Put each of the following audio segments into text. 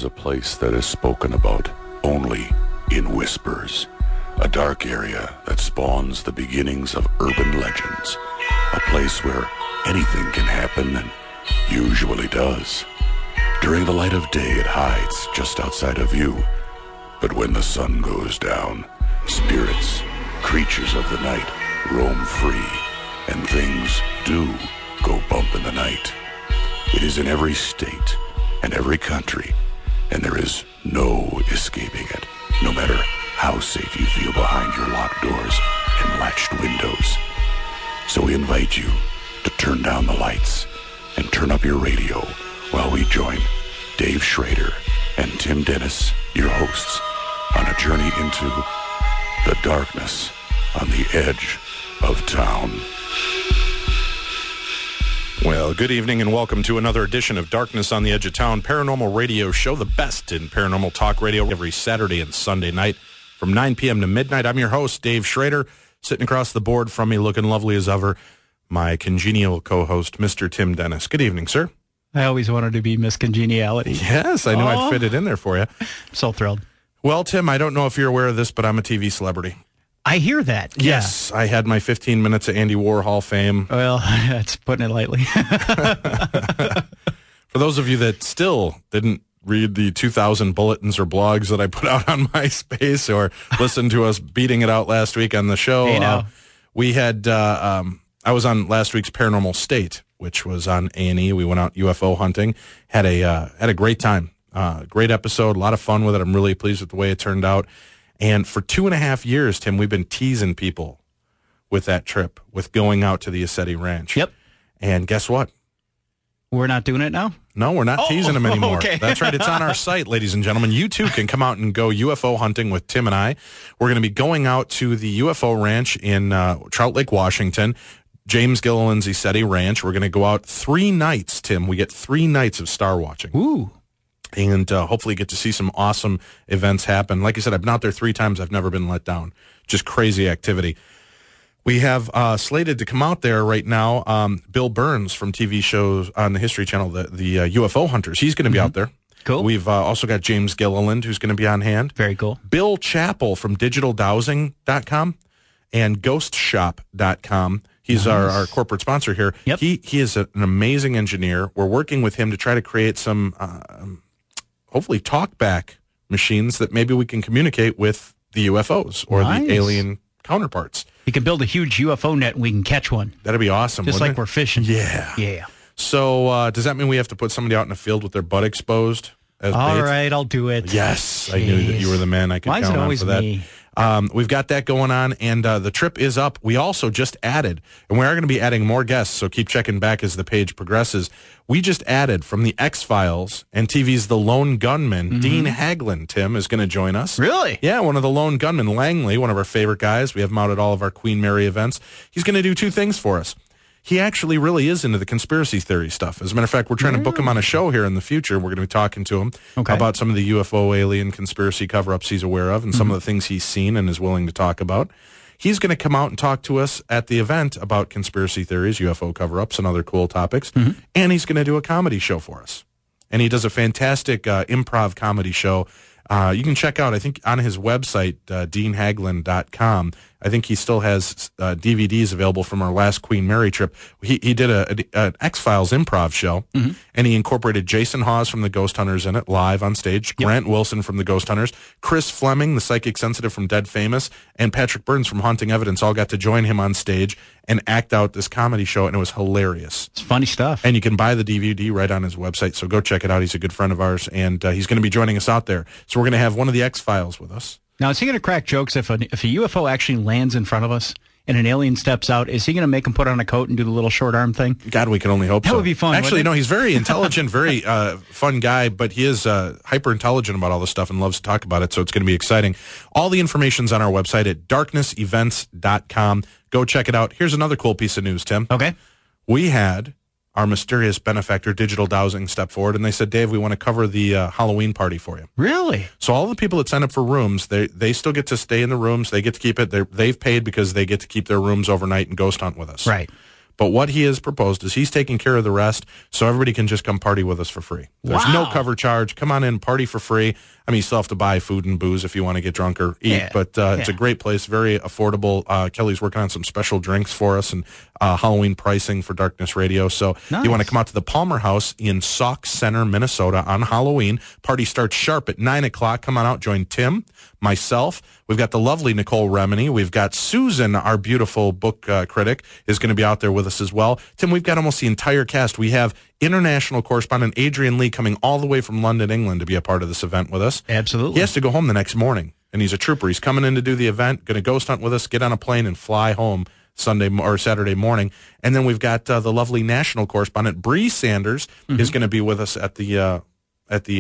A place that is spoken about only in whispers. A dark area that spawns the beginnings of urban legends. A place where anything can happen and usually does. During the light of day, it hides just outside of view. But when the sun goes down, spirits, creatures of the night, roam free, and things do go bump in the night. It is in every state and every country, and there is no escaping it, no matter how safe you feel behind your locked doors and latched windows. So we invite you to turn down the lights and turn up your radio while we join Dave Schrader and Tim Dennis, your hosts, on a journey into the darkness on the edge of town. Well, good evening and welcome to another edition of Darkness on the Edge of Town Paranormal Radio Show, the best in paranormal talk radio every Saturday and Sunday night from 9 p.m. to midnight. I'm your host, Dave Schrader, sitting across the board from me, looking lovely as ever, my congenial co-host, Mr. Tim Dennis. Good evening, sir. I always wanted to be Miss Congeniality. Yes, I knew I'd fit it in there for you. So thrilled. Well, Tim, I don't know if you're aware of this, but I'm a TV celebrity. I hear that. Yes, I had my 15 minutes of Andy Warhol fame. Well, that's putting it lightly. For those of you that still didn't read the 2,000 bulletins or blogs that I put out on MySpace or listen to us beating it out last week on the show, we had, I was on last week's Paranormal State, which was on A&E. We went out UFO hunting, had a great time, great episode, a lot of fun with it. I'm really pleased with the way it turned out. And for 2.5 years, Tim, we've been teasing people with that trip, with going out to the Ep97 Ranch. Yep. And guess what? We're not doing it now? No, we're not teasing them anymore. Okay. That's right. It's on our site, ladies and gentlemen. You too can come out and go UFO hunting with Tim and I. We're going to be going out to the UFO Ranch in Trout Lake, Washington, James Gilliland's Ep97 Ranch. We're going to go out 3 nights, Tim. We get 3 nights of star watching. Ooh. And hopefully get to see some awesome events happen. Like I said, I've been out there 3 times. I've never been let down. Just crazy activity. We have slated to come out there right now. Bill Burns from TV shows on the History Channel, the UFO Hunters. He's going to be out there. Cool. We've also got James Gilliland, who's going to be on hand. Very cool. Bill Chappell from digitaldowsing.com and ghostshop.com. He's our corporate sponsor here. Yep. He is an amazing engineer. We're working with him to try to create some hopefully talkback machines that maybe we can communicate with the UFOs or the alien counterparts. You can build a huge UFO net and we can catch one. That'd be awesome. Just like we're fishing. Yeah. Yeah. So does that mean we have to put somebody out in the field with their butt exposed as All bait? right, I'll do it. Yes. Jeez. I knew that you were the man I could Why is count it on always for that. me? We've got that going on, and the trip is up. We also just added, and we are going to be adding more guests, so keep checking back as the page progresses. We just added from the X-Files and TV's The Lone Gunman, Dean Haglund, Tim, is going to join us. Really? Yeah, one of the Lone Gunmen, Langley, one of our favorite guys. We have him out at all of our Queen Mary events. He's going to do 2 things for us. He actually really is into the conspiracy theory stuff. As a matter of fact, we're trying to book him on a show here in the future. We're going to be talking to him about some of the UFO alien conspiracy cover-ups he's aware of and some of the things he's seen and is willing to talk about. He's going to come out and talk to us at the event about conspiracy theories, UFO cover-ups, and other cool topics. And he's going to do a comedy show for us. And he does a fantastic improv comedy show. You can check out, I think, on his website, deanhaglund.com. I think he still has DVDs available from our last Queen Mary trip. He did an X-Files improv show, and he incorporated Jason Hawes from the Ghost Hunters in it, live on stage, Grant Wilson from the Ghost Hunters, Chris Fleming, the psychic sensitive from Dead Famous, and Patrick Burns from Haunting Evidence all got to join him on stage and act out this comedy show, and it was hilarious. It's funny stuff. And you can buy the DVD right on his website, so go check it out. He's a good friend of ours, and he's going to be joining us out there. So we're going to have one of the X-Files with us. Now, is he going to crack jokes if a UFO actually lands in front of us and an alien steps out? Is he going to make him put on a coat and do the little short arm thing? God, we can only hope so. That would be fun. Actually, no, he's very intelligent, very fun guy, but he is hyper intelligent about all this stuff and loves to talk about it, so it's going to be exciting. All the information's on our website at darknessevents.com. Go check it out. Here's another cool piece of news, Tim. Okay. We had our mysterious benefactor, Digital Dowsing, step forward, and they said, Dave, we want to cover the Halloween party for you. Really? So all the people that sign up for rooms, they still get to stay in the rooms. They get to keep it. They've paid because they get to keep their rooms overnight and ghost hunt with us. Right. But what he has proposed is he's taking care of the rest, so everybody can just come party with us for free. There's no cover charge. Come on in, party for free. I mean, you still have to buy food and booze if you want to get drunk or eat, but it's a great place, very affordable. Kelly's working on some special drinks for us and Halloween pricing for Darkness Radio. So you want to come out to the Palmer House in Sauk Center, Minnesota on Halloween. Party starts sharp at 9 o'clock. Come on out, join Tim, myself. We've got the lovely Nicole Remini. We've got Susan, our beautiful book critic, is going to be out there with us as well. Tim, we've got almost the entire cast. We have International Correspondent Adrian Lee coming all the way from London, England to be a part of this event with us. Absolutely. He has to go home the next morning, and he's a trooper. He's coming in to do the event, going to ghost hunt with us, get on a plane, and fly home Sunday or Saturday morning. And then we've got the lovely national correspondent, Bree Sanders, is going to be with us at the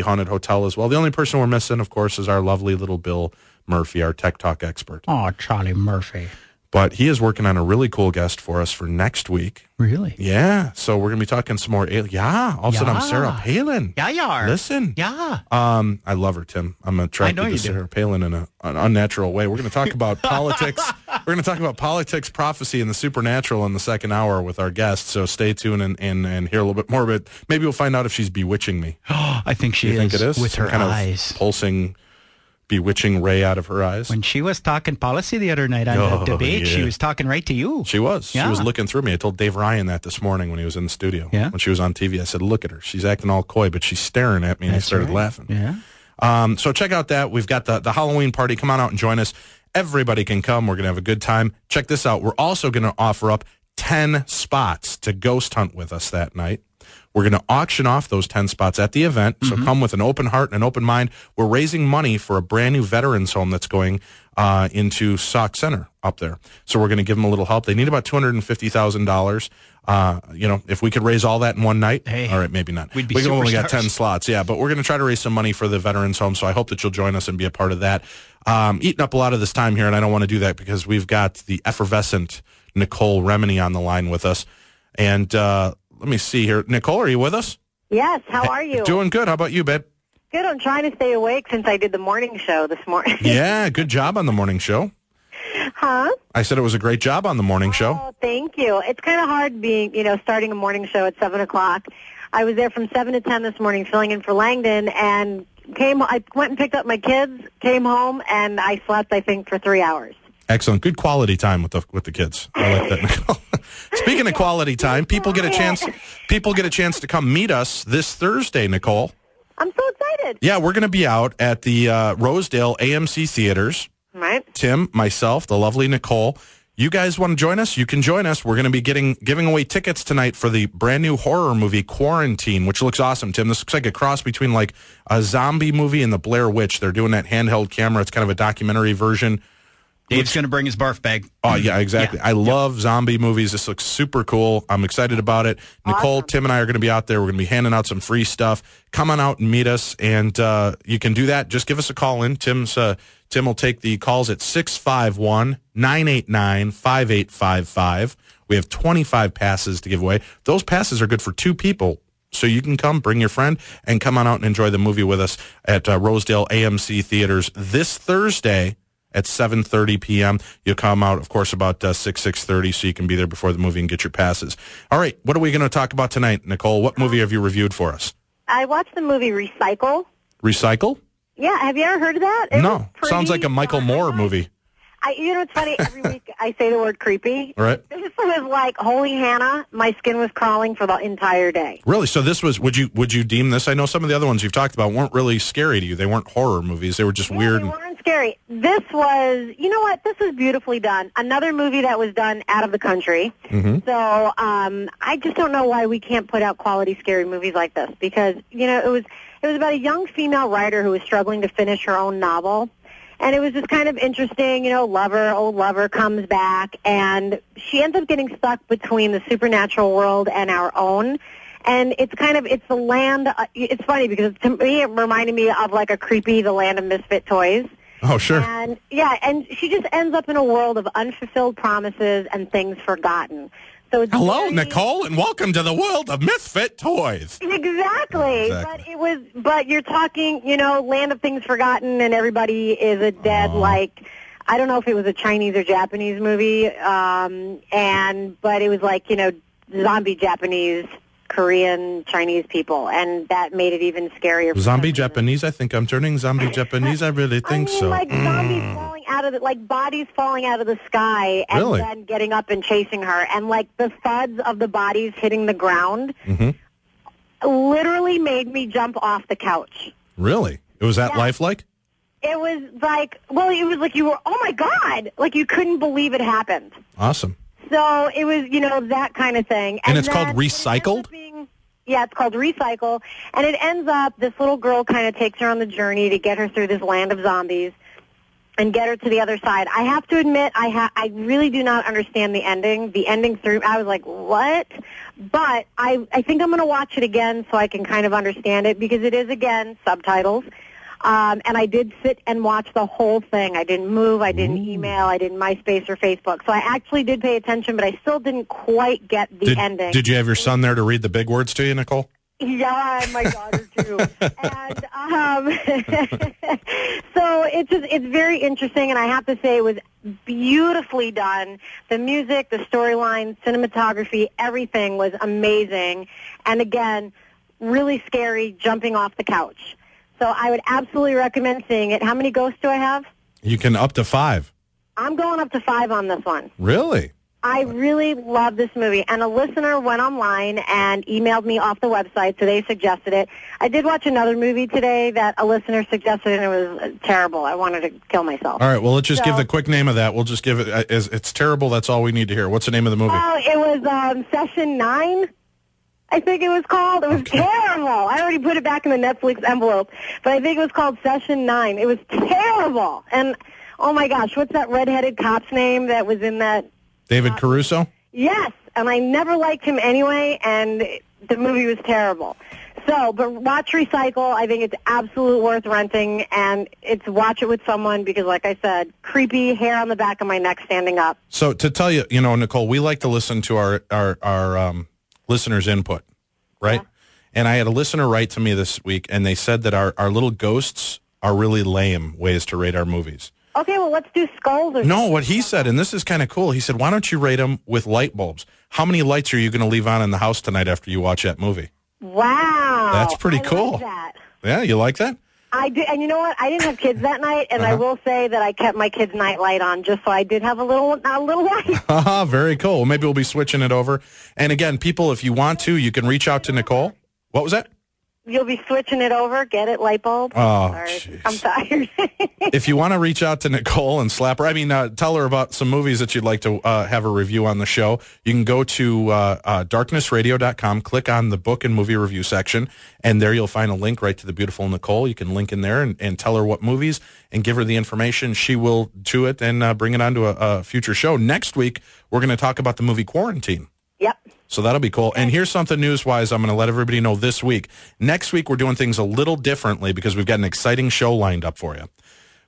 Haunted Hotel as well. The only person we're missing, of course, is our lovely little Bill Murphy, our Tech Talk expert. Oh, Charlie Murphy. But he is working on a really cool guest for us for next week. Really? Yeah. So we're going to be talking some more. Yeah. All of a sudden, I'm Sarah Palin. Yeah, you are. Listen. Yeah. I love her, Tim. I'm attracted to Sarah Palin in an unnatural way. We're going to talk about politics. We're going to talk about politics, prophecy, and the supernatural in the second hour with our guest. So stay tuned and hear a little bit more of it. Maybe we'll find out if she's bewitching me. I think she is. You think it is? With her kind eyes. Of pulsing bewitching ray out of her eyes. When she was talking policy the other night on the debate, she was talking right to you. She was. Yeah. She was looking through me. I told Dave Ryan that this morning when he was in the studio. Yeah. When she was on TV, I said, look at her. She's acting all coy, but she's staring at me, and I started laughing. Yeah. So check out that. We've got the Halloween party. Come on out and join us. Everybody can come. We're going to have a good time. Check this out. We're also going to offer up 10 spots to ghost hunt with us that night. We're going to auction off those 10 spots at the event, so come with an open heart and an open mind. We're raising money for a brand new veterans home that's going into Sauk Center up there. So we're going to give them a little help. They need about $250,000. If we could raise all that in one night, all right, maybe not. We'd be we only got superstars. 10 slots, but we're going to try to raise some money for the veterans home, so I hope that you'll join us and be a part of that. Eating up a lot of this time here, and I don't want to do that because we've got the effervescent Nicole Remini on the line with us. And let me see here. Nicole, are you with us? Yes, how are you? Doing good. How about you, babe? Good, I'm trying to stay awake since I did the morning show this morning. Yeah, good job on the morning show. Huh? I said it was a great job on the morning show. Oh, thank you. It's kind of hard being, starting a morning show at 7 o'clock. I was there from 7 to 10 this morning filling in for Langdon, and I went and picked up my kids, came home, and I slept, I think, for 3 hours. Excellent. Good quality time with the kids. I like that, Nicole. Speaking of quality time, people get a chance to come meet us this Thursday, Nicole. I'm so excited. Yeah, we're going to be out at the Rosedale AMC Theaters. Right. Tim, myself, the lovely Nicole. You guys want to join us? You can join us. We're going to be giving away tickets tonight for the brand new horror movie Quarantine, which looks awesome, Tim. This looks like a cross between like a zombie movie and the Blair Witch. They're doing that handheld camera. It's kind of a documentary version. Dave's going to bring his barf bag. Oh, yeah, exactly. Yeah. I love zombie movies. This looks super cool. I'm excited about it. Nicole, Awesome. Tim, and I are going to be out there. We're going to be handing out some free stuff. Come on out and meet us, and you can do that. Just give us a call in. Tim will take the calls at 651-989-5855. We have 25 passes to give away. Those passes are good for 2 people. So you can come, bring your friend, and come on out and enjoy the movie with us at Rosedale AMC Theaters this Thursday at 7:30 p.m. You'll come out, of course, about 6:30, so you can be there before the movie and get your passes. All right, what are we going to talk about tonight, Nicole? What movie have you reviewed for us? I watched the movie Recycle. Recycle? Yeah, have you ever heard of that? It No, sounds like a Michael Moore movie. It's funny, every week I say the word creepy. All right. This was like, holy Hannah, my skin was crawling for the entire day. Really? So this was, would you deem this? I know some of the other ones you've talked about weren't really scary to you. They weren't horror movies. They were just weird. They weren't scary. This was, you know what? This was beautifully done. Another movie that was done out of the country. Mm-hmm. So I just don't know why we can't put out quality scary movies like this because, it was about a young female writer who was struggling to finish her own novel. And it was just kind of interesting, old lover comes back, and she ends up getting stuck between the supernatural world and our own. And it's the land, it's funny because to me it reminded me of like a creepy The Land of Misfit Toys. Oh, sure. And, and she just ends up in a world of unfulfilled promises and things forgotten. So it's Hello, Nicole, and welcome to the world of Misfit Toys. Exactly. But you're talking, Land of Things Forgotten, and everybody is a dead, I don't know if it was a Chinese or Japanese movie, but it was like, zombie Japanese, Korean, Chinese people, and that made it even scarier. Zombie Japanese? I think I'm turning zombie Japanese. I really think so. Like zombies falling out of like bodies falling out of the sky and then getting up and chasing her, and like the thuds of the bodies hitting the ground literally made me jump off the couch. Really? It was that lifelike? It was like, it was like you were, oh my God, like you couldn't believe it happened. Awesome. So it was, that kind of thing. And it's called Recycled? It's called Recycle. And it ends up, this little girl kind of takes her on the journey to get her through this land of zombies and get her to the other side. I have to admit, I really do not understand the ending. The ending through, I was like, what? But I think I'm going to watch it again so I can kind of understand it, because it is, again, subtitles. And I did sit and watch the whole thing. I didn't move. I didn't email. I didn't MySpace or Facebook. So I actually did pay attention, but I still didn't quite get the ending. Did you have your son there to read the big words to you, Nicole? Yeah, and my daughter too. And so it's very interesting, and I have to say it was beautifully done. The music, the storyline, cinematography, everything was amazing. And again, really scary, jumping off the couch. So I would absolutely recommend seeing it. How many ghosts do I have? You can up to 5. I'm going up to 5 on this one. Really? I really love this movie. And a listener went online and emailed me off the website, so they suggested it. I did watch another movie today that a listener suggested, and it was terrible. I wanted to kill myself. All right, well, let's just give the quick name of that. We'll just give it, it's terrible, that's all we need to hear. What's the name of the movie? Oh, it was Session 9. I think it was called. It was terrible. I already put it back in the Netflix envelope, but I think it was called Session 9. It was terrible. And, oh my gosh, what's that redheaded cop's name that was in that? David Caruso? Yes, and I never liked him anyway, and the movie was terrible. So, but watch Recycle. I think it's absolutely worth renting, and watch it with someone because, like I said, creepy, hair on the back of my neck standing up. So to tell you, Nicole, we like to listen to our listeners' input, right? Yeah. And I had a listener write to me this week, and they said that our little ghosts are really lame ways to rate our movies. Okay, well, let's do skulls. No, what he said, and this is kind of cool, he said, why don't you rate them with light bulbs? How many lights are you going to leave on in the house tonight after you watch that movie? Wow. That's pretty cool. Like that. Yeah, you like that? I did, and you know what? I didn't have kids that night, and I will say that I kept my kids' night light on just so I did have a little light. Very cool. Well, maybe we'll be switching it over. And again, people, if you want to, you can reach out to Nicole. What was that? You'll be switching it over. Get it, light bulb. Oh, jeez. I'm tired. If you want to reach out to Nicole and slap her, tell her about some movies that you'd like to have a review on the show. You can go to darknessradio.com, click on the book and movie review section, and there you'll find a link right to the beautiful Nicole. You can link in there and tell her what movies and give her the information. She will do it and bring it onto a future show. Next week, we're going to talk about the movie Quarantine. Yep. So that'll be cool. And here's something news-wise I'm going to let everybody know this week. Next week, we're doing things a little differently because we've got an exciting show lined up for you.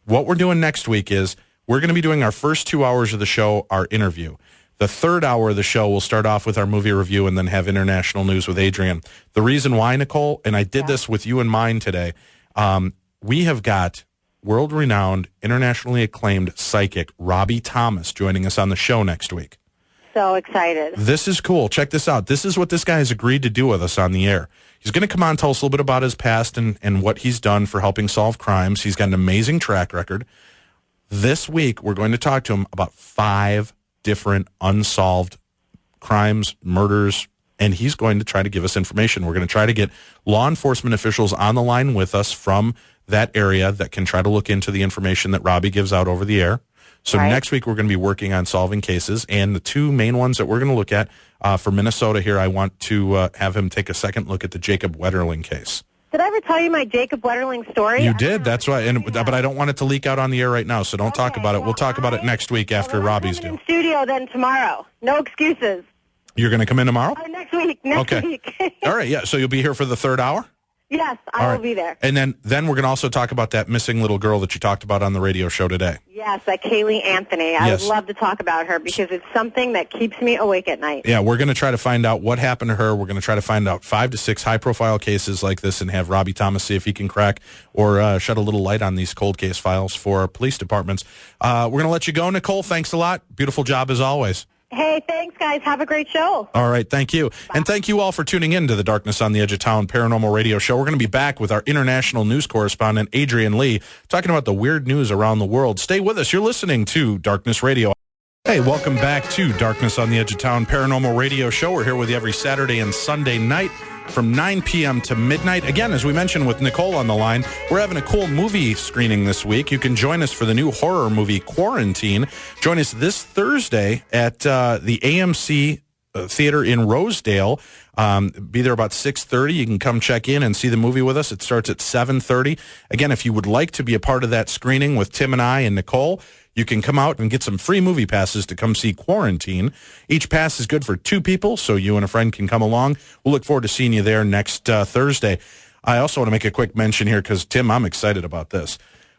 What we're doing next week is we're going to be doing our first 2 hours of the show, our interview. The third hour of the show, we'll start off with our movie review and then have international news with Adrian. The reason why, Nicole, and I did this with you in mind today, we have got world-renowned, internationally acclaimed psychic Robbie Thomas joining us on the show next week. So excited. This is cool. Check this out. This is what this guy has agreed to do with us on the air. He's going to come on and tell us a little bit about his past and what he's done for helping solve crimes. He's got an amazing track record. This week, we're going to talk to him about 5 different unsolved crimes, murders, and he's going to try to give us information. We're going to try to get law enforcement officials on the line with us from that area that can try to look into the information that Robbie gives out over the air. So next week, we're going to be working on solving cases, and the 2 main ones that we're going to look at for Minnesota here, I want to have him take a second look at the Jacob Wetterling case. Did I ever tell you my Jacob Wetterling story? You did. That's why. But I don't want it to leak out on the air right now, so don't talk about it. We'll talk about it next week after Robbie's due. In studio then tomorrow. No excuses. You're going to come in tomorrow? Next week. Next week. All right, yeah. So you'll be here for the third hour? Yes, I will be there. And then we're going to also talk about that missing little girl that you talked about on the radio show today. Yes, that Kaylee Anthony. I would love to talk about her because it's something that keeps me awake at night. Yeah, we're going to try to find out what happened to her. We're going to try to find out 5 to 6 high-profile cases like this and have Robbie Thomas see if he can crack or shed a little light on these cold case files for police departments. We're going to let you go, Nicole. Thanks a lot. Beautiful job as always. Hey, thanks, guys. Have a great show. All right, thank you. Bye. And thank you all for tuning in to the Darkness on the Edge of Town Paranormal Radio Show. We're going to be back with our international news correspondent, Adrian Lee, talking about the weird news around the world. Stay with us. You're listening to Darkness Radio. Hey, welcome back to Darkness on the Edge of Town Paranormal Radio Show. We're here with you every Saturday and Sunday night from 9 p.m. to midnight. Again, as we mentioned with Nicole on the line, we're having a cool movie screening this week. You can join us for the new horror movie Quarantine. Join us this Thursday at the AMC Theater in Rosedale. Be there about 6:30. You can come check in and see the movie with us. It starts at 7:30. Again, if you would like to be a part of that screening with Tim and I and Nicole, you can come out and get some free movie passes to come see Quarantine. Each pass is good for 2 people, so you and a friend can come along. We'll look forward to seeing you there next Thursday. I also want to make a quick mention here because, Tim, I'm excited about this.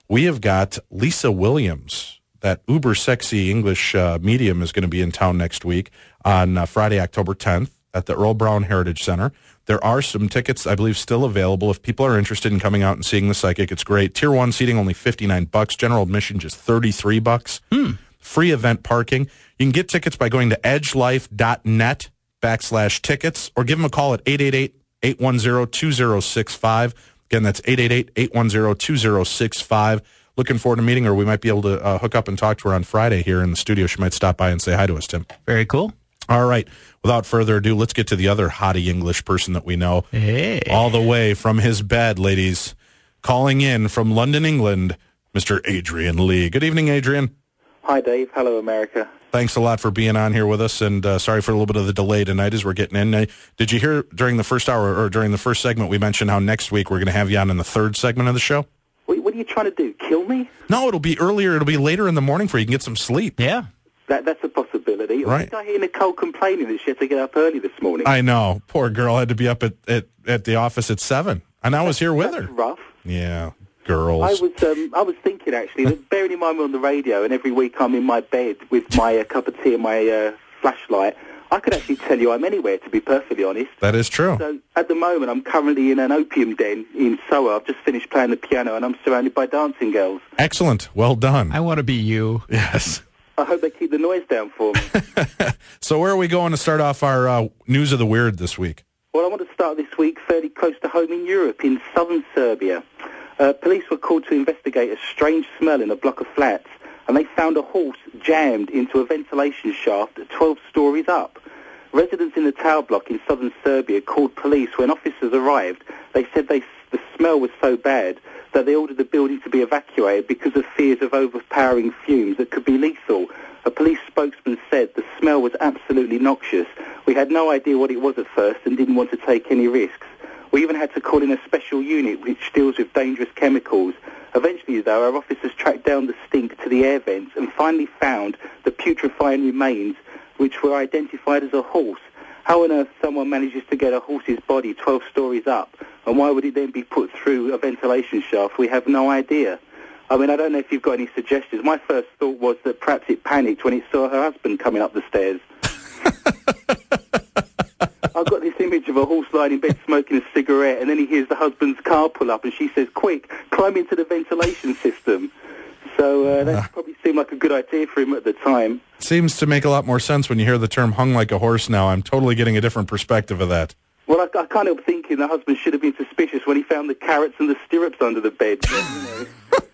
We have got Lisa Williams, that uber sexy English medium, is going to be in town next week on Friday, October 10th at the Earl Brown Heritage Center. There are some tickets, I believe, still available. If people are interested in coming out and seeing the psychic, it's great. Tier 1 seating, only $59. General admission, just $33. Free event parking. You can get tickets by going to edgelife.net/tickets or give them a call at 888-810-2065. Again, that's 888-810-2065. Looking forward to meeting her. We might be able to hook up and talk to her on Friday here in the studio. She might stop by and say hi to us, Tim. Very cool. All right. Without further ado, let's get to the other hottie English person that we know. Hey. All the way from his bed, ladies. Calling in from London, England, Mr. Adrian Lee. Good evening, Adrian. Hi, Dave. Hello, America. Thanks a lot for being on here with us, and sorry for a little bit of the delay tonight as we're getting in. Did you hear during the first hour or during the first segment we mentioned how next week we're going to have you on in the third segment of the show? What are you trying to do, kill me? No, it'll be earlier. It'll be later in the morning for you can get some sleep. Yeah. That's a possibility. Right. I hear Nicole complaining that she had to get up early this morning. I know. Poor girl had to be up at the office at 7, and I was here with her. That's rough. Yeah, girls. I was thinking, actually, that bearing in mind we're on the radio, and every week I'm in my bed with my cup of tea and my flashlight, I could actually tell you I'm anywhere, to be perfectly honest. That is true. So at the moment, I'm currently in an opium den in Soho. I've just finished playing the piano, and I'm surrounded by dancing girls. Excellent. Well done. I want to be you. Yes. I hope they keep the noise down for me. So where are we going to start off our News of the Weird this week? Well, I want to start this week fairly close to home in Europe, in southern Serbia. Police were called to investigate a strange smell in a block of flats, and they found a horse jammed into a ventilation shaft 12 stories up. Residents in the tower block in southern Serbia called police. When officers arrived, they said the smell was so bad that they ordered the building to be evacuated because of fears of overpowering fumes that could be lethal. A police spokesman said the smell was absolutely noxious. We had no idea what it was at first and didn't want to take any risks. We even had to call in a special unit which deals with dangerous chemicals. Eventually, though, our officers tracked down the stink to the air vents and finally found the putrefying remains, which were identified as a horse. How on earth someone manages to get a horse's body 12 stories up, and why would it then be put through a ventilation shaft? We have no idea. I mean, I don't know if you've got any suggestions. My first thought was that perhaps it panicked when it saw her husband coming up the stairs. I've got this image of a horse lying in bed smoking a cigarette, and then he hears the husband's car pull up, and she says, "Quick, climb into the ventilation system." So that probably seemed like a good idea for him at the time. Seems to make a lot more sense when you hear the term hung like a horse now. I'm totally getting a different perspective of that. Well, I kind of thinking the husband should have been suspicious when he found the carrots and the stirrups under the bed. But, you know.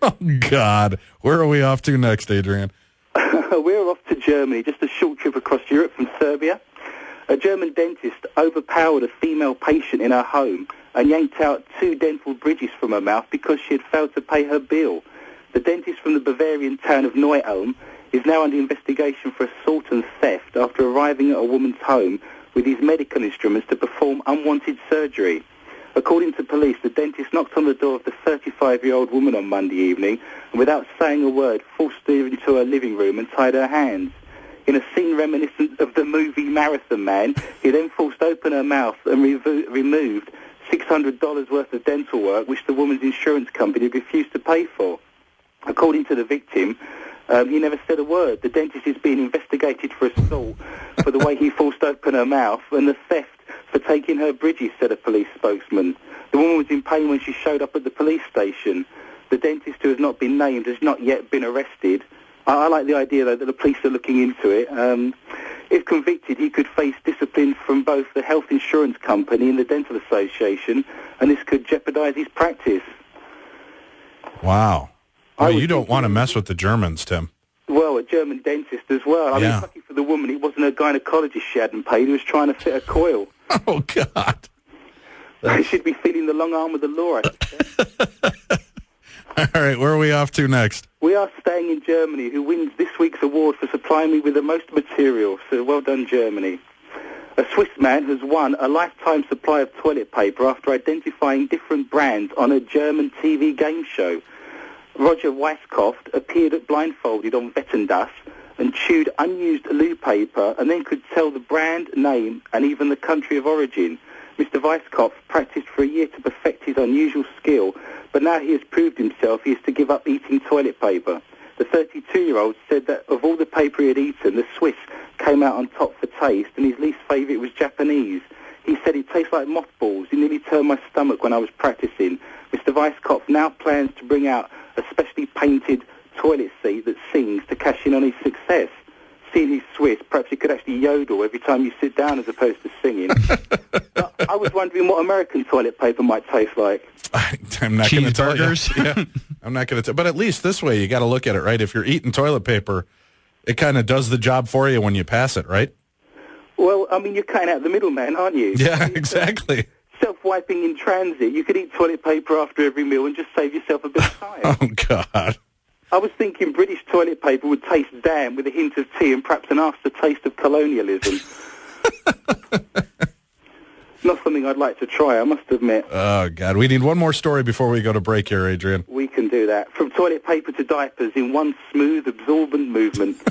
Oh, God. Where are we off to next, Adrian? We're off to Germany, just a short trip across Europe from Serbia. A German dentist overpowered a female patient in her home and yanked out 2 dental bridges from her mouth because she had failed to pay her bill. The dentist from the Bavarian town of Neu-Ulm is now under investigation for assault and theft after arriving at a woman's home with his medical instruments to perform unwanted surgery. According to police, the dentist knocked on the door of the 35-year-old woman on Monday evening and without saying a word forced her into her living room and tied her hands. In a scene reminiscent of the movie Marathon Man, he then forced open her mouth and removed $600 worth of dental work, which the woman's insurance company refused to pay for. According to the victim, he never said a word. The dentist is being investigated for assault for the way he forced open her mouth, and the theft for taking her bridges, said a police spokesman. The woman was in pain when she showed up at the police station. The dentist, who has not been named, has not yet been arrested. I like the idea, though, that the police are looking into it. If convicted, he could face discipline from both the health insurance company and the dental association, and this could jeopardise his practice. Wow. Well, you don't want to mess with the Germans, Tim. Well, a German dentist as well. I mean, lucky for the woman, it wasn't a gynecologist she hadn't paid. He was trying to fit a coil. Oh, God. She'd be feeling the long arm of the law, I think. All right, where are we off to next? We are staying in Germany, who wins this week's award for supplying me with the most material. So well done, Germany. A Swiss man has won a lifetime supply of toilet paper after identifying different brands on a German TV game show. Roger Weisskopf appeared blindfolded on Wetten and chewed unused loo paper and then could tell the brand name and even the country of origin. Mr. Weisskopf practiced for a year to perfect his unusual skill, but now he has proved himself he is to give up eating toilet paper. The 32-year-old said that of all the paper he had eaten, the Swiss came out on top for taste, and his least favourite was Japanese. He said it tastes like mothballs. It nearly turned my stomach when I was practicing. Mr. Weisskopf now plans to bring out a specially painted toilet seat that sings to cash in on his success. Seeing he's Swiss, perhaps he could actually yodel every time you sit down as opposed to singing. I was wondering what American toilet paper might taste like. I'm not going to tell you. Yeah, I'm not going to tell. But at least this way, you got to look at it, right? If you're eating toilet paper, it kind of does the job for you when you pass it, right? Well, I mean, you're cutting out the middleman, aren't you? Yeah, exactly. Self-wiping in transit. You could eat toilet paper after every meal and just save yourself a bit of time. Oh, God. I was thinking British toilet paper would taste damn with a hint of tea and perhaps an aftertaste of colonialism. Not something I'd like to try, I must admit. Oh, God. We need one more story before we go to break here, Adrian. We can do that. From toilet paper to diapers in one smooth, absorbent movement.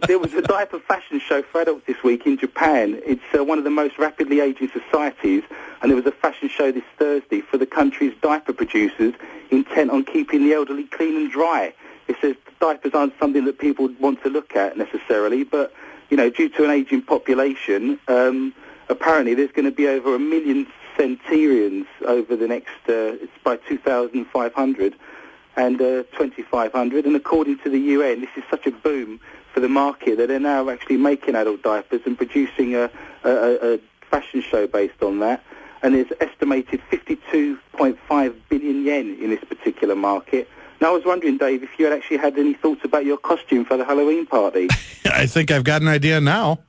There was a diaper fashion show for adults this week in Japan. It's one of the most rapidly aging societies, and there was a fashion show this Thursday for the country's diaper producers intent on keeping the elderly clean and dry. It says diapers aren't something that people want to look at necessarily, but, you know, due to an aging population, apparently there's going to be over 1 million centenarians over the next, it's by 2,500 and 2,500. And according to the UN, this is such a boom for the market that they're now actually making adult diapers and producing a fashion show based on that. And there's estimated 52.5 billion yen in this particular market. Now, I was wondering, Dave, if you had actually had any thoughts about your costume for the Halloween party. I think I've got an idea now.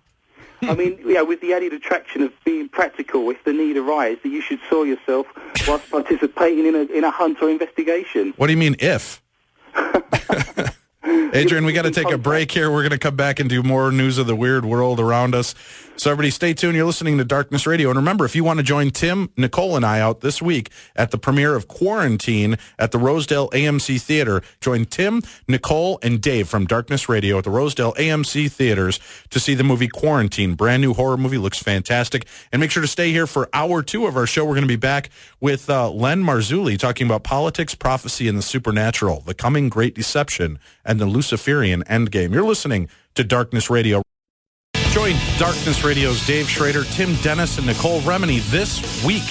I mean, yeah, with the added attraction of being practical, if the need arises, that you should saw yourself whilst participating in a hunt or investigation. What do you mean, if? Adrian, we got to take a break here. We're going to come back and do more news of the weird world around us. So everybody stay tuned. You're listening to Darkness Radio. And remember, if you want to join Tim, Nicole, and I out this week at the premiere of Quarantine at the Rosedale AMC Theater, join Tim, Nicole, and Dave from Darkness Radio at the Rosedale AMC Theaters to see the movie Quarantine. Brand new horror movie. Looks fantastic. And make sure to stay here for hour 2 of our show. We're going to be back with Len Marzulli talking about politics, prophecy, and the supernatural, the coming great deception, and the Luciferian endgame. You're listening to Darkness Radio. Join Darkness Radio's Dave Schrader, Tim Dennis, and Nicole Remini this week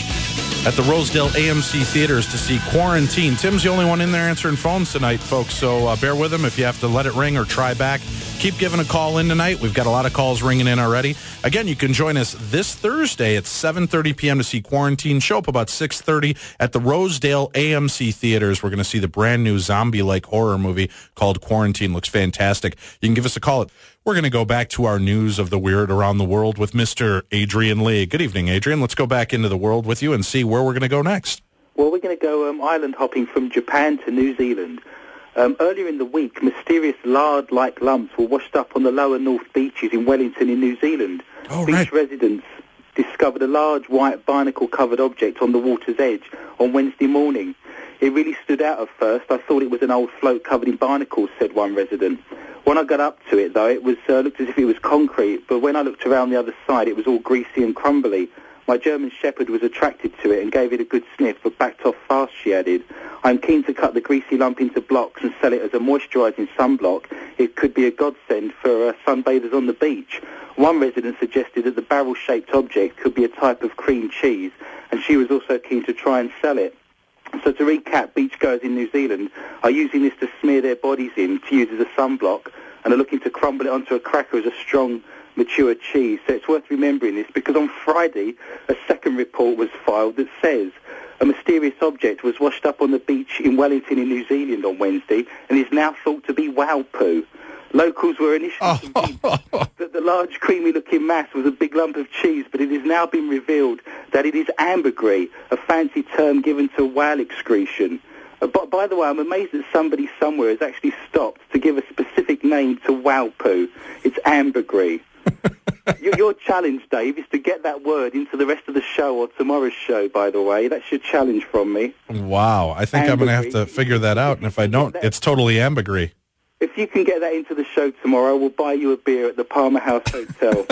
at the Rosedale AMC Theaters to see Quarantine. Tim's the only one in there answering phones tonight, folks, so bear with him if you have to let it ring or try back. Keep giving a call in tonight. We've got a lot of calls ringing in already. Again, you can join us this Thursday at 7:30 p.m. to see Quarantine. Show up about 6:30 at the Rosedale AMC Theaters. We're going to see the brand new zombie-like horror movie called Quarantine. Looks fantastic. You can give us a call. We're going to go back to our news of the weird around the world with Mr. Adrian Lee. Good evening, Adrian. Let's go back into the world with you and see where we're going to go next. Well, we're going to go island hopping from Japan to New Zealand. Earlier in the week, mysterious lard-like lumps were washed up on the lower north beaches in Wellington in New Zealand. Beach residents discovered a large white barnacle-covered object on the water's edge on Wednesday morning. It really stood out at first. I thought it was an old float covered in barnacles, said one resident. When I got up to it, though, it was looked as if it was concrete, but when I looked around the other side, it was all greasy and crumbly. My German Shepherd was attracted to it and gave it a good sniff, but backed off fast, she added. I'm keen to cut the greasy lump into blocks and sell it as a moisturising sunblock. It could be a godsend for sunbathers on the beach. One resident suggested that the barrel-shaped object could be a type of cream cheese, and she was also keen to try and sell it. So to recap, beachgoers in New Zealand are using this to smear their bodies in to use as a sunblock, and are looking to crumble it onto a cracker as a strong, mature cheese. So it's worth remembering this, because on Friday a second report was filed that says a mysterious object was washed up on the beach in Wellington in New Zealand on Wednesday and is now thought to be wow poo. Locals were initially convinced that the large creamy-looking mass was a big lump of cheese, but it has now been revealed that it is ambergris, a fancy term given to whale excretion. But by the way, I'm amazed that somebody somewhere has actually stopped to give a specific name to wow poo. It's ambergris. Your challenge, Dave, is to get that word into the rest of the show or tomorrow's show, by the way. That's your challenge from me. Wow. I think I'm going to have to figure that out, and if I don't, it's totally ambergris. If you can get that into the show tomorrow, we'll buy you a beer at the Palmer House Hotel.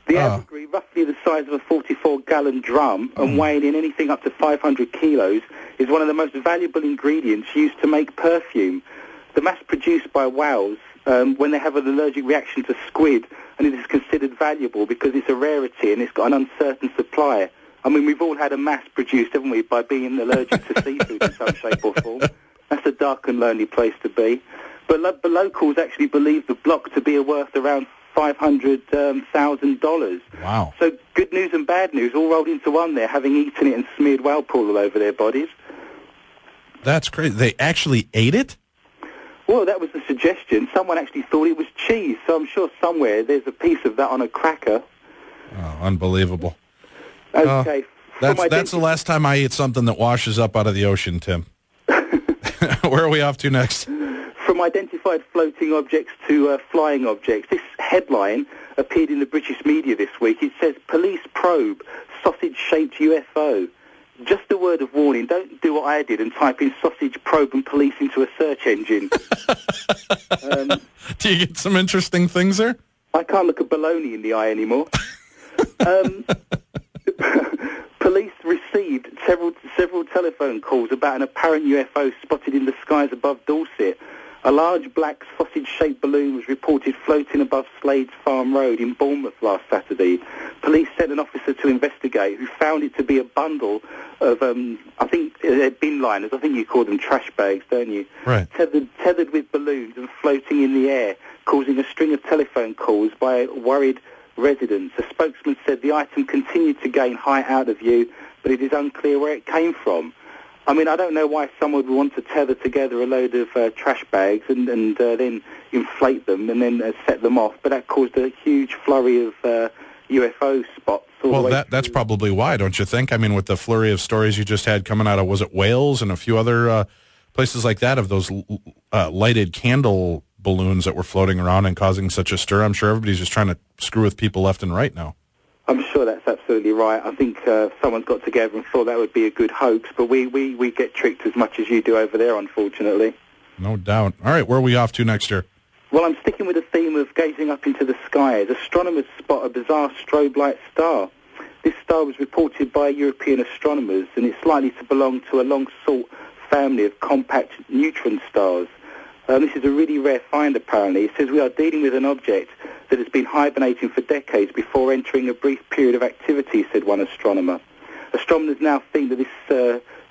The ambergris, roughly the size of a 44-gallon drum and weighing in anything up to 500 kilos, is one of the most valuable ingredients used to make perfume. The mass produced by whales when they have an allergic reaction to squid, and it is considered valuable because it's a rarity and it's got an uncertain supply. I mean, we've all had a mass produced, haven't we, by being allergic to seafood in some shape or form. That's a dark and lonely place to be. But locals actually believe the block to be worth around $500,000. Wow. So good news and bad news all rolled into one there, having eaten it and smeared whale pool all over their bodies. That's crazy. They actually ate it? Well, that was the suggestion. Someone actually thought it was cheese, so I'm sure somewhere there's a piece of that on a cracker. Oh, unbelievable. Okay. That's the last time I eat something that washes up out of the ocean, Tim. Where are we off to next? From identified floating objects to flying objects. This headline appeared in the British media this week. It says, police probe sausage-shaped UFO. Just a word of warning, don't do what I did and type in sausage probe and police into a search engine. Do you get some interesting things there? I can't look a baloney in the eye anymore. Police received several telephone calls about an apparent UFO spotted in the skies above Dorset. A large black sausage-shaped balloon was reported floating above Slade's Farm Road in Bournemouth last Saturday. Police sent an officer to investigate, who found it to be a bundle of, I think, bin liners. I think you call them trash bags, don't you? Right. Tethered with balloons and floating in the air, causing a string of telephone calls by worried residents. A spokesman said the item continued to gain height out of view, but it is unclear where it came from. I mean, I don't know why someone would want to tether together a load of trash bags and then inflate them and then set them off, but that caused a huge flurry of UFO spots. Well, that's probably why, don't you think? I mean, with the flurry of stories you just had coming out of, was it Wales and a few other places like that, of those lighted candle balloons that were floating around and causing such a stir? I'm sure everybody's just trying to screw with people left and right now. I'm sure that's absolutely right. I think someone's got together and thought that would be a good hoax, but we get tricked as much as you do over there, unfortunately. No doubt. All right, where are we off to next year? Well, I'm sticking with the theme of gazing up into the sky as astronomers spot a bizarre strobe-like star. This star was reported by European astronomers, and it's likely to belong to a long-sought family of compact neutron stars. This is a really rare find, apparently. It says we are dealing with an object that has been hibernating for decades before entering a brief period of activity, said one astronomer. Astronomers now think that this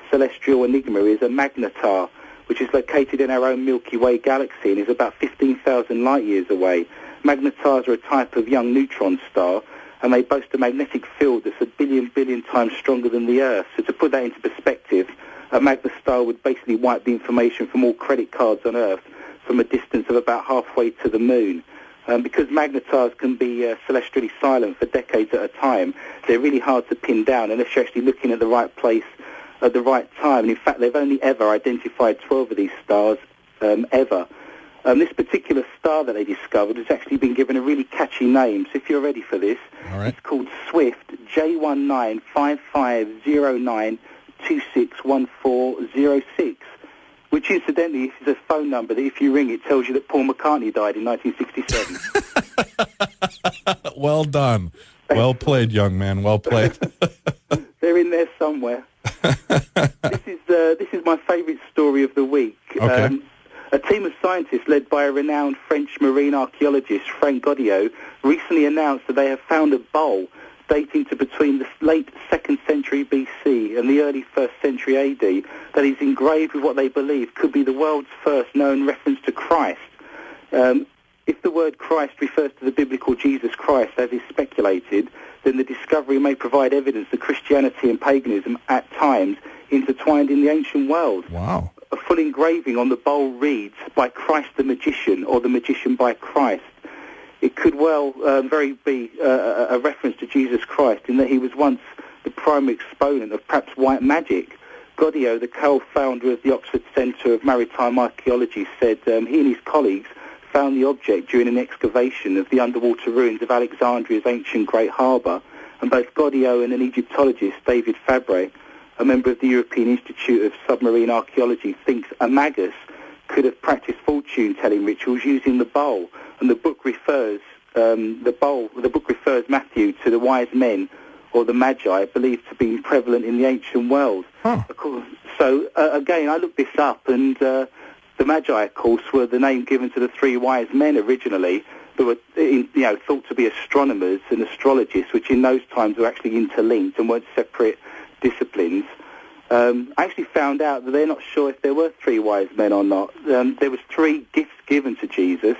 celestial enigma is a magnetar, which is located in our own Milky Way galaxy and is about 15,000 light-years away. Magnetars are a type of young neutron star, and they boast a magnetic field that's a billion times stronger than the Earth. So to put that into perspective, a magnetar would basically wipe the information from all credit cards on Earth from a distance of about halfway to the moon. Because magnetars can be celestially silent for decades at a time, they're really hard to pin down unless you're actually looking at the right place at the right time. And in fact, they've only ever identified 12 of these stars ever. This particular star that they discovered has actually been given a really catchy name. So if you're ready for this, all right. It's called Swift J195509261406, which incidentally is a phone number that if you ring it tells you that Paul McCartney died in 1967. Well done. Well played, young man. Well played. They're in there somewhere. This is my favourite story of the week. Okay. A team of scientists led by a renowned French marine archaeologist, Frank Godillot, recently announced that they have found a bowl dating to between the late 2nd century BC and the early 1st century AD that is engraved with what they believe could be the world's first known reference to Christ. If the word Christ refers to the biblical Jesus Christ, as is speculated, then the discovery may provide evidence that Christianity and paganism at times intertwined in the ancient world. Wow. A full engraving on the bowl reads, "By Christ the Magician," or "The Magician by Christ." It could well very be a reference to Jesus Christ in that he was once the primary exponent of perhaps white magic. Godillot, the co-founder of the Oxford Centre of Maritime Archaeology, said he and his colleagues found the object during an excavation of the underwater ruins of Alexandria's ancient Great Harbour, and both Godillot and an Egyptologist, David Fabre, a member of the European Institute of Submarine Archaeology, thinks a magus could have practiced fortune-telling rituals using the bowl, and the book refers Matthew to the wise men, or the magi, believed to be prevalent in the ancient world. Huh. So again, I looked this up, and the magi, of course, were the name given to the three wise men originally, that were thought to be astronomers and astrologists, which in those times were actually interlinked and weren't separate disciplines. I actually found out that they're not sure if there were three wise men or not. There was 3 gifts given to Jesus,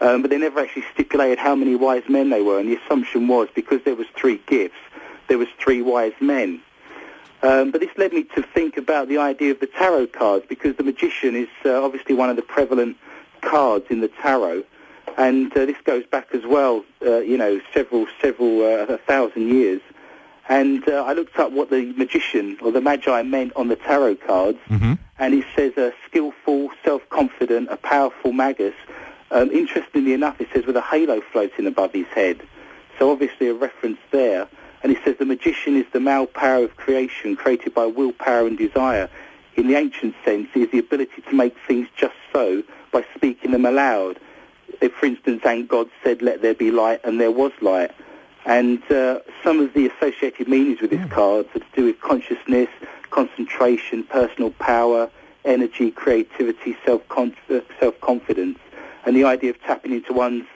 but they never actually stipulated how many wise men they were, and the assumption was because there was 3 gifts, there was 3 wise men. But this led me to think about the idea of the tarot cards, because the magician is obviously one of the prevalent cards in the tarot, and this goes back as well, several 1,000 years. And I looked up what the magician or the magi meant on the tarot cards, and it says a skillful, self-confident, a powerful magus. Interestingly enough, it says with a halo floating above his head. So obviously a reference there. And it says the magician is the male power of creation created by willpower and desire. In the ancient sense, it is the ability to make things just so by speaking them aloud. If, for instance, and God said, "Let there be light," and there was light. And some of the associated meanings with this card are to do with consciousness, concentration, personal power, energy, creativity, self-confidence, and the idea of tapping into one's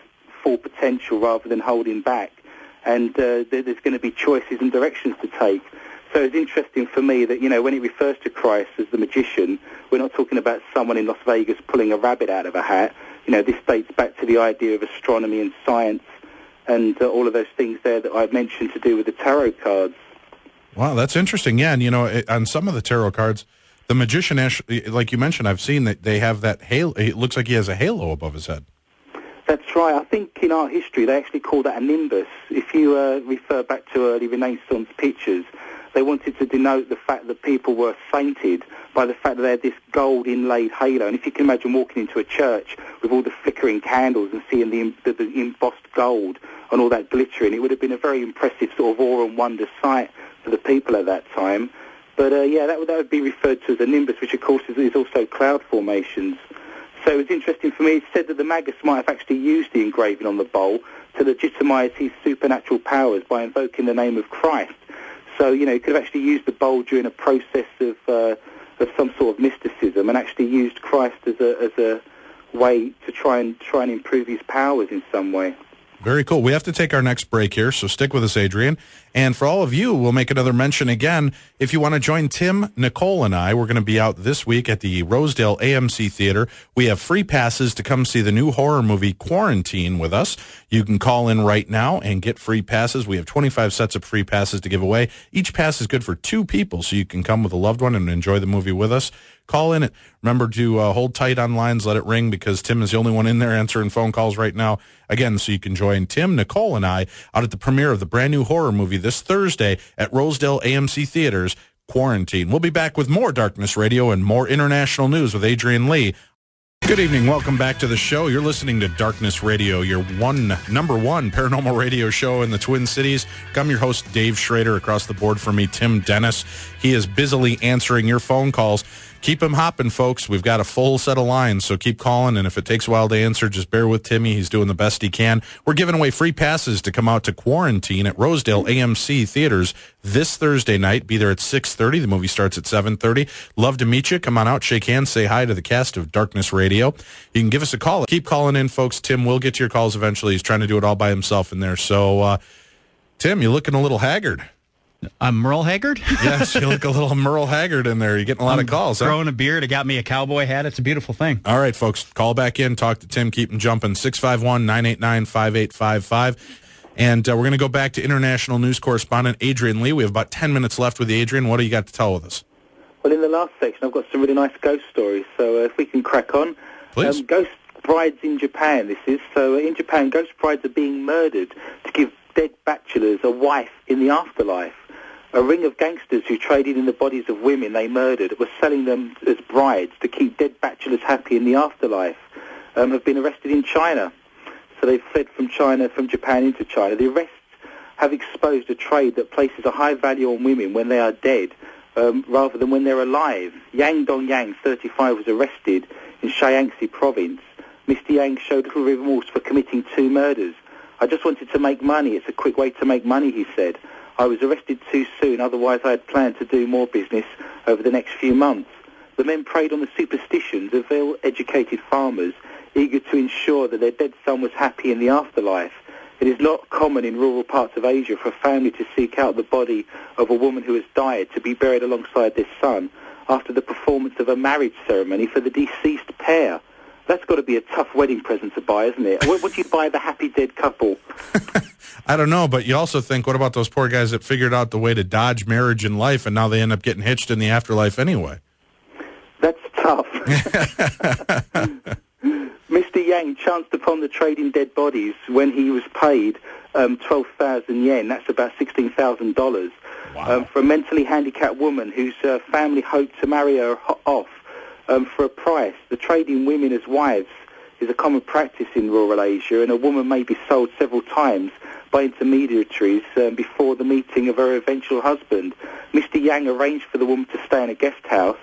full potential rather than holding back. And there's going to be choices and directions to take. So it's interesting for me that, when it refers to Christ as the magician, we're not talking about someone in Las Vegas pulling a rabbit out of a hat. This dates back to the idea of astronomy and science, and all of those things there that I've mentioned to do with the tarot cards. Wow, that's interesting. Yeah, and on some of the tarot cards, the magician, actually, like you mentioned, I've seen that they have that halo. It looks like he has a halo above his head. That's right. I think in art history they actually call that a nimbus. If you refer back to early Renaissance pictures, they wanted to denote the fact that people were sainted by the fact that they had this gold inlaid halo. And if you can imagine walking into a church with all the flickering candles and seeing the embossed gold and all that glittering, it would have been a very impressive sort of awe and wonder sight for the people at that time. But that would be referred to as a nimbus, which of course is also cloud formations. So it's interesting for me. It's said that the magus might have actually used the engraving on the bowl to legitimise his supernatural powers by invoking the name of Christ. So, he could have actually used the bowl during a process of some sort of mysticism, and actually used Christ as a way to try and improve his powers in some way. Very cool. We have to take our next break here, so stick with us, Adrian. And for all of you, we'll make another mention again. If you want to join Tim, Nicole, and I, we're going to be out this week at the Rosedale AMC Theater. We have free passes to come see the new horror movie Quarantine with us. You can call in right now and get free passes. We have 25 sets of free passes to give away. Each pass is good for 2 people, so you can come with a loved one and enjoy the movie with us. Call in. Remember to hold tight on lines, let it ring, because Tim is the only one in there answering phone calls right now. Again, so you can join Tim, Nicole, and I out at the premiere of the brand new horror movie this Thursday at Rosedale AMC Theaters, Quarantine. We'll be back with more Darkness Radio and more international news with Adrian Lee. Good evening. Welcome back to the show. You're listening to Darkness Radio, your number one paranormal radio show in the Twin Cities. I'm your host, Dave Schrader. Across the board from me, Tim Dennis. He is busily answering your phone calls. Keep them hopping, folks. We've got a full set of lines, so keep calling, and if it takes a while to answer, just bear with Timmy. He's doing the best he can. We're giving away free passes to come out to Quarantine at Rosedale AMC Theaters this Thursday night. Be there at 6:30. The movie starts at 7:30. Love to meet you. Come on out, shake hands, say hi to the cast of Darkness Radio. You can give us a call. Keep calling in, folks. Tim will get to your calls eventually. He's trying to do it all by himself in there. So, Tim, you're looking a little haggard. I'm Merle Haggard? Yes, you look a little Merle Haggard in there. You're getting a lot of calls. Growing a beard. I got me a cowboy hat. It's a beautiful thing. All right, folks. Call back in. Talk to Tim. Keep him jumping. 651-989-5855. And we're going to go back to international news correspondent Adrian Lee. We have about 10 minutes left with Adrian. What do you got to tell with us? Well, in the last section, I've got some really nice ghost stories. So if we can crack on. Please. Ghost brides in Japan, this is. So in Japan, ghost brides are being murdered to give dead bachelors a wife in the afterlife. A ring of gangsters who traded in the bodies of women they murdered were selling them as brides to keep dead bachelors happy in the afterlife, have been arrested in China. So they've fled from Japan into China. The arrests have exposed a trade that places a high value on women when they are dead, rather than when they're alive. Yang Dongyang, 35, was arrested in Shaanxi province. Mr. Yang showed little remorse for committing 2 murders. I just wanted to make money. It's a quick way to make money, he said. I was arrested too soon, otherwise I had planned to do more business over the next few months. The men preyed on the superstitions of ill-educated farmers, eager to ensure that their dead son was happy in the afterlife. It is not common in rural parts of Asia for a family to seek out the body of a woman who has died to be buried alongside their son after the performance of a marriage ceremony for the deceased pair. That's got to be a tough wedding present to buy, isn't it? What do you buy the happy dead couple? I don't know, but you also think, what about those poor guys that figured out the way to dodge marriage in life, and now they end up getting hitched in the afterlife anyway? That's tough. Mr. Yang chanced upon the trade in dead bodies when he was paid 12,000 yen. That's about $16,000. Wow. For a mentally handicapped woman whose family hoped to marry her off for a price. The trade in women as wives is a common practice in rural Asia, and a woman may be sold several times by intermediaries before the meeting of her eventual husband. Mr. Yang arranged for the woman to stay in a guest house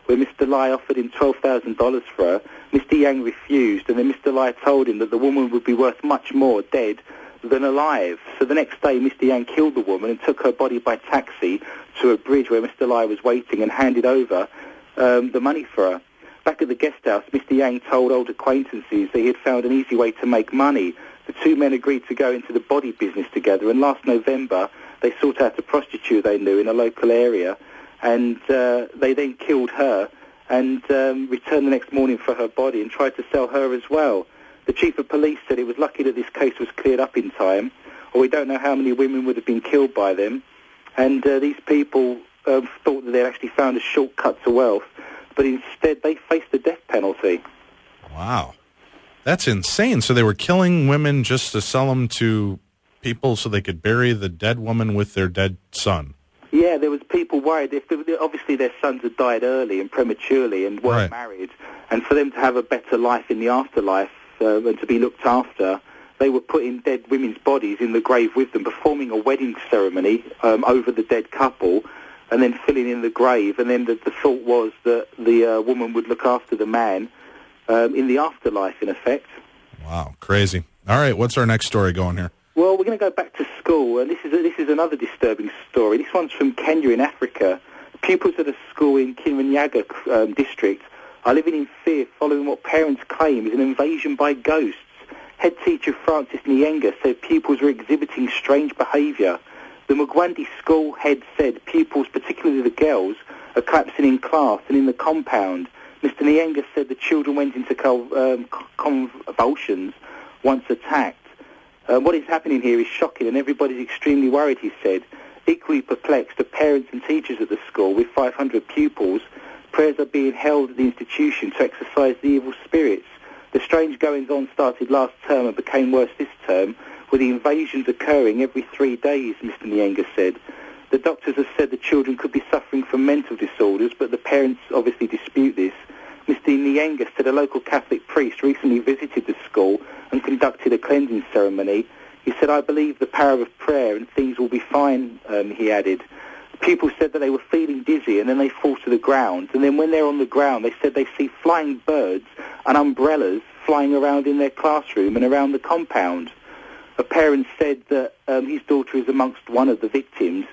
where Mr. Lai offered him $12,000 for her. Mr. Yang refused, and then Mr. Lai told him that the woman would be worth much more dead than alive. So the next day, Mr. Yang killed the woman and took her body by taxi to a bridge where Mr. Lai was waiting and handed over the money for her. Back at the guest house, Mr. Yang told old acquaintances that he had found an easy way to make money. The 2 men agreed to go into the body business together, and last November they sought out a prostitute they knew in a local area, and they then killed her and returned the next morning for her body and tried to sell her as well. The chief of police said it was lucky that this case was cleared up in time, or we don't know how many women would have been killed by them. And these people thought that they'd actually found a shortcut to wealth, but instead they faced the death penalty. Wow. That's insane. So they were killing women just to sell them to people so they could bury the dead woman with their dead son. Yeah, there was people worried. Obviously their sons had died early and prematurely and weren't married, and for them to have a better life in the afterlife and to be looked after, they were putting dead women's bodies in the grave with them, performing a wedding ceremony over the dead couple, and then filling in the grave. And then the thought was that the woman would look after the man in the afterlife, in effect. Wow, crazy. All right, what's our next story going here? Well, we're going to go back to school, and this is another disturbing story. This one's from Kenya in Africa. Pupils at a school in Kirinyaga district are living in fear following what parents claim is an invasion by ghosts. Head teacher Francis Nyenga said pupils were exhibiting strange behaviour. The Mugwandi school head said pupils, particularly the girls, are collapsing in class and in the compound. Mr. Nyenga said the children went into convulsions once attacked. What is happening here is shocking, and everybody's extremely worried, he said. Equally perplexed are parents and teachers at the school with 500 pupils. Prayers are being held at the institution to exorcise the evil spirits. The strange goings-on started last term and became worse this term, with the invasions occurring every 3 days, Mr. Nyenga said. The doctors have said the children could be suffering from mental disorders, but the parents obviously dispute this. Mr. Nyenga said a local Catholic priest recently visited the school and conducted a cleansing ceremony. He said, "I believe the power of prayer and things will be fine," he added. Pupils said that they were feeling dizzy and then they fall to the ground. And then when they're on the ground, they said they see flying birds and umbrellas flying around in their classroom and around the compound. A parent said that his daughter is amongst one of the victims.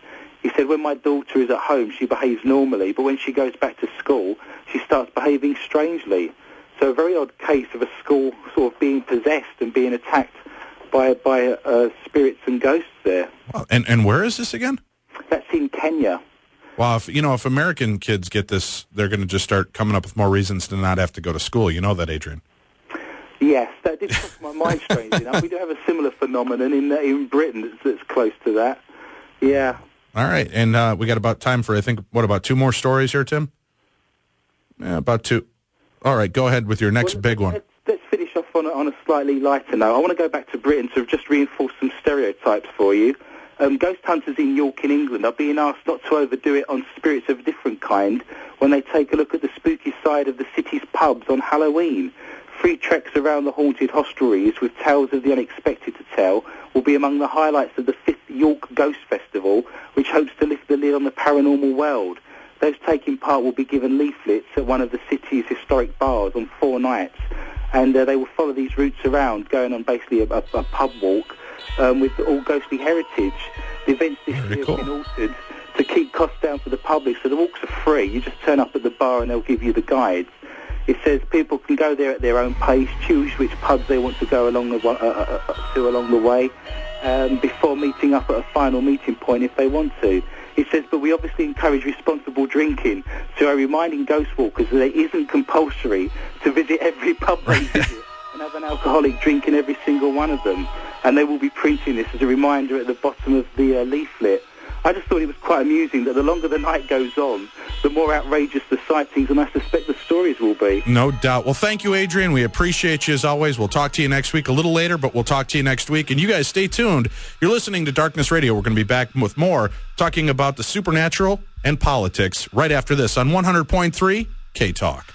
He said, when my daughter is at home, she behaves normally, but when she goes back to school, she starts behaving strangely. So a very odd case of a school sort of being possessed and being attacked by spirits and ghosts there. Well, and where is this again? That's in Kenya. Well, if American kids get this, they're going to just start coming up with more reasons to not have to go to school. You know that, Adrian. Yes, that did cross my mind, strangely enough. We do have a similar phenomenon in Britain that's close to that. Yeah. All right, and we got about time for, I think, about 2 more stories here, Tim? Yeah, about 2. All right, go ahead with your next big one. Let's finish off on a slightly lighter note. I want to go back to Britain to just reinforce some stereotypes for you. Ghost hunters in York in England are being asked not to overdo it on spirits of a different kind when they take a look at the spooky side of the city's pubs on Halloween. Free treks around the haunted hostelries with tales of the unexpected to tell will be among the highlights of the 5th York Ghost Festival, which hopes to lift the lid on the paranormal world. Those taking part will be given leaflets at one of the city's historic bars on 4 nights, and they will follow these routes around, going on basically a pub walk with all ghostly heritage. The events this year have been altered to keep costs down for the public, so the walks are free. You just turn up at the bar and they'll give you the guides. It says people can go there at their own pace, choose which pubs they want to go along the way, before meeting up at a final meeting point if they want to. It says, but we obviously encourage responsible drinking, so we're reminding ghost walkers that it isn't compulsory to visit every pub they visit and have an alcoholic drink in every single one of them. And they will be printing this as a reminder at the bottom of the leaflet. I just thought it was quite amusing that the longer the night goes on, the more outrageous the sightings, and I suspect the stories will be. No doubt. Well, thank you, Adrian. We appreciate you as always. We'll talk to you next week, a little later, but we'll talk to you next week. And you guys stay tuned. You're listening to Darkness Radio. We're going to be back with more, talking about the supernatural and politics right after this on 100.3 K-Talk.